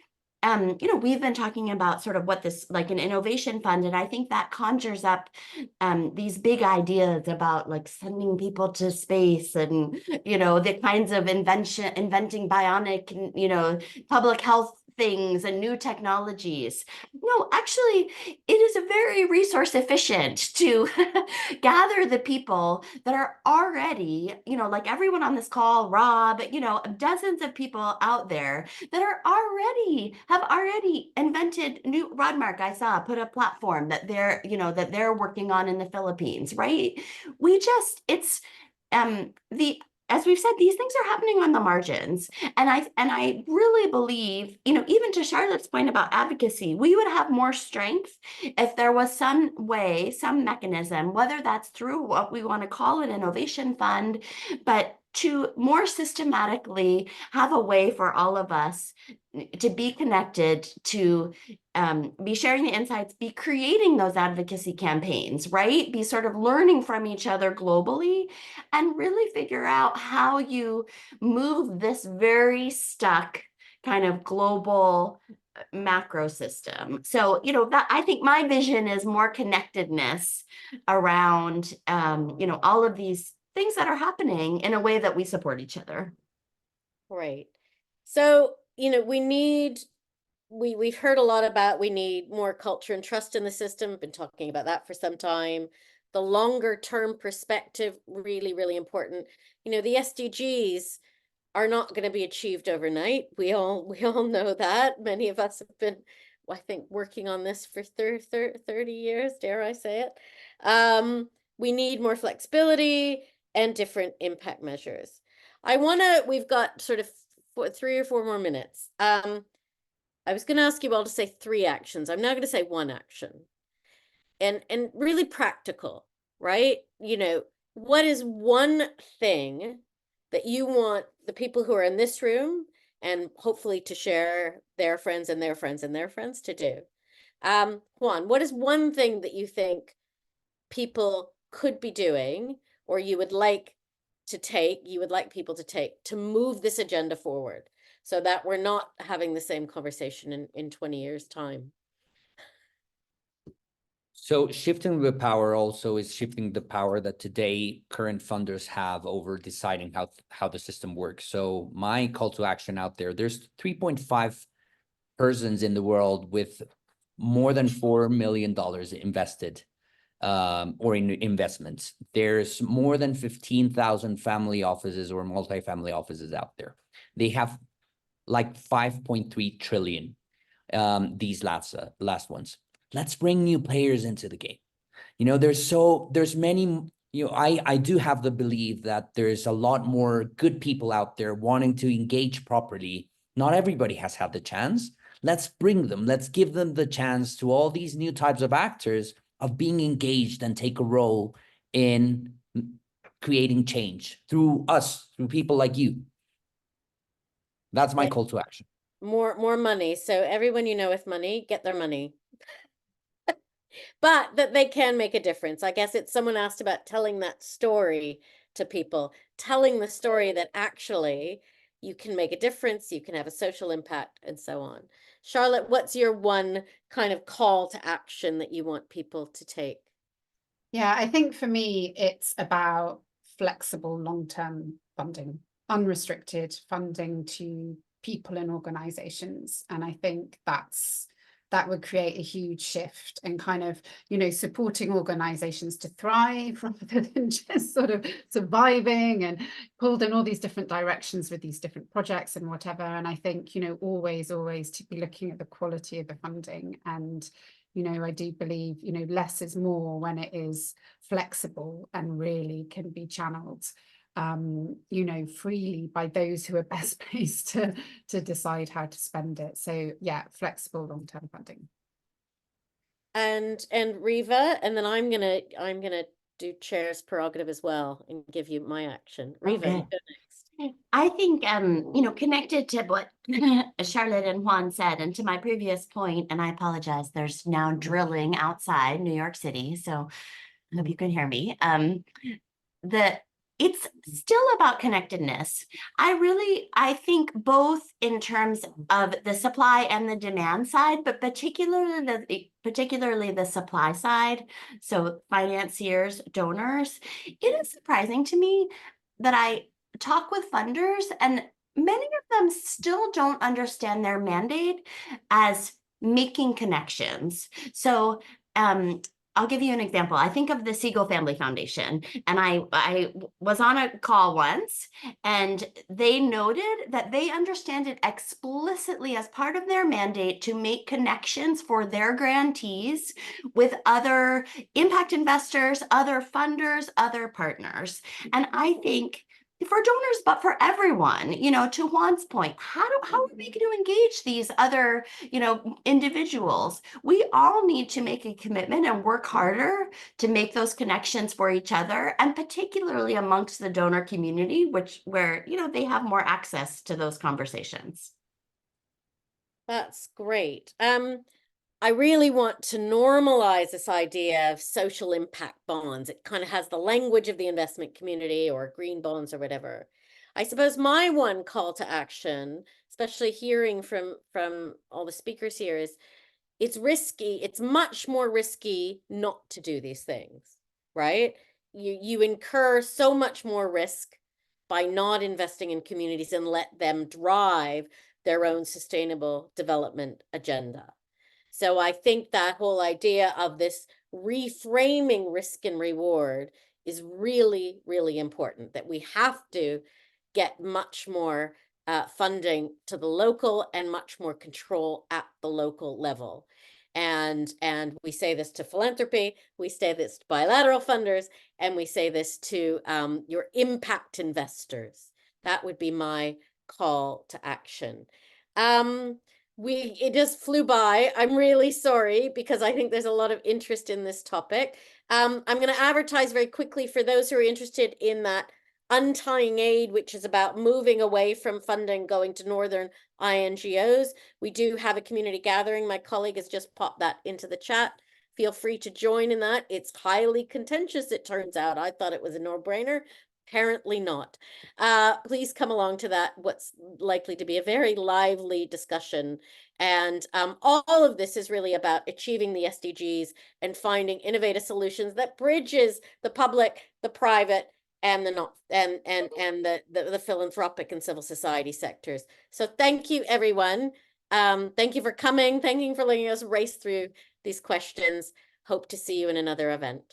we've been talking about sort of what this, like an innovation fund, and I think that conjures up these big ideas about like sending people to space and, the kinds of inventing bionic, public health things and new technologies. No, actually, it is very resource efficient to gather the people that are already, like everyone on this call, Rob, dozens of people out there that have already invented new. Rodmark, I saw, put a platform that they're working on in the Philippines, right? As we've said, these things are happening on the margins. And I really believe, even to Charlotte's point about advocacy, we would have more strength if there was some way, some mechanism, whether that's through what we want to call an innovation fund, but to more systematically have a way for all of us to be connected to be sharing the insights, be creating those advocacy campaigns, right? Be sort of learning from each other globally and really figure out how you move this very stuck kind of global macro system. So, that I think my vision is more connectedness around, all of these things that are happening in a way that we support each other. Right. So, we've heard a lot about we need more culture and trust in the system. We've been talking about that for some time. The longer term perspective, really, really important. The SDGs are not going to be achieved overnight. We all know that. Many of us have been, I think, working on this for 30 years, dare I say it. We need more flexibility and different impact measures. We've got sort of 3 or 4 more minutes. I was going to ask you all to say 3 actions. I'm now going to say 1 action. And really practical, right? What is one thing that you want the people who are in this room and hopefully to share their friends and their friends and their friends to do? Juan, what is one thing that you think people could be doing or you would like people to take to move this agenda forward so that we're not having the same conversation in 20 years' time? So shifting the power also is shifting the power that today current funders have over deciding how the system works. So my call to action out there, there's 3.5 persons in the world with more than $4 million invested or in investments. There's more than 15,000 family offices or multifamily offices out there. They have like 5.3 trillion, these last ones. Let's bring new players into the game. There's many, I do have the belief that there's a lot more good people out there wanting to engage properly. Not everybody has had the chance. Let's bring them. Let's give them the chance to all these new types of actors of being engaged and take a role in creating change through us, through people like you. That's my call to action. More money. So everyone with money, get their money. But that they can make a difference. I guess someone asked about telling that story to people, telling the story that actually you can make a difference, you can have a social impact, and so on. Charlotte, what's your one kind of call to action that you want people to take? Yeah, I think for me, it's about flexible long-term funding, unrestricted funding to people and organizations. And I think that would create a huge shift and kind of, supporting organizations to thrive rather than just sort of surviving and pulled in all these different directions with these different projects and whatever. And I think, always to be looking at the quality of the funding. And, I do believe, less is more when it is flexible and really can be channeled freely by those who are best placed to decide how to spend it. So yeah, flexible long-term funding. And Riva, and then I'm gonna do chair's prerogative as well and give you my action. Riva, you go next. I think connected to what Charlotte and Juan said, and to my previous point, and I apologize, there's now drilling outside New York City, so I hope you can hear me. It's still about connectedness. I think both in terms of the supply and the demand side, but particularly the supply side. So financiers, donors, it is surprising to me that I talk with funders and many of them still don't understand their mandate as making connections. So, I'll give you an example. I think of the Siegel Family Foundation, and I was on a call once, and they noted that they understand it explicitly as part of their mandate to make connections for their grantees with other impact investors, other funders, other partners. And I think for donors, but for everyone, to Juan's point, how are we going to engage these other, individuals? We all need to make a commitment and work harder to make those connections for each other, and particularly amongst the donor community, where they have more access to those conversations. That's great. I really want to normalize this idea of social impact bonds. It kind of has the language of the investment community or green bonds or whatever. I suppose my one call to action, especially hearing from all the speakers here, is it's risky. It's much more risky not to do these things, right? You incur so much more risk by not investing in communities and let them drive their own sustainable development agenda. So I think that whole idea of this reframing risk and reward is really, really important, that we have to get much more funding to the local and much more control at the local level. And we say this to philanthropy, we say this to bilateral funders, and we say this to your impact investors. That would be my call to action. It just flew by. I'm really sorry because I think there's a lot of interest in this topic. I'm going to advertise very quickly for those who are interested in that Untying Aid, which is about moving away from funding going to Northern INGOs. We do have a community gathering. My colleague has just popped that into the chat. Feel free to join in that. It's highly contentious, it turns out. I thought it was a no-brainer. Apparently not. Please come along to that, what's likely to be a very lively discussion. And all of this is really about achieving the SDGs and finding innovative solutions that bridges the public, the private, and the not and the philanthropic and civil society sectors. So thank you, everyone. Thank you for coming. Thank you for letting us race through these questions. Hope to see you in another event.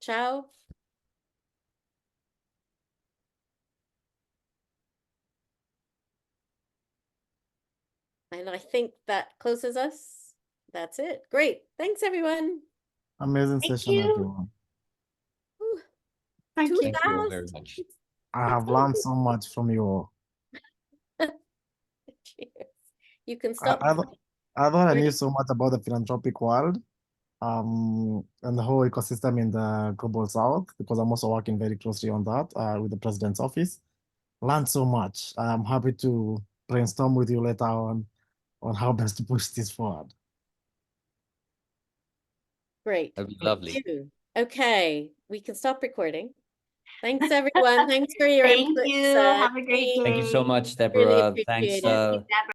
Ciao. And I think that closes us. That's it. Great. Thanks, everyone. Amazing Thank session, you. everyone. Thank you. Thank you all very much. I have learned so much from you all. Cheers. You can I, stop. I, thought- I thought I knew so much about the philanthropic world, and the whole ecosystem in the global south, because I'm also working very closely on that with the president's office. Learned so much. I'm happy to brainstorm with you later on how best to push this forward. Great. That'd be Thank lovely. you. Okay, we can stop recording. Thanks, everyone. Thanks for your Thank input. you. Have a great day. Thank you so much, Really Deborah. appreciate Thanks. it. Thank you, Deborah.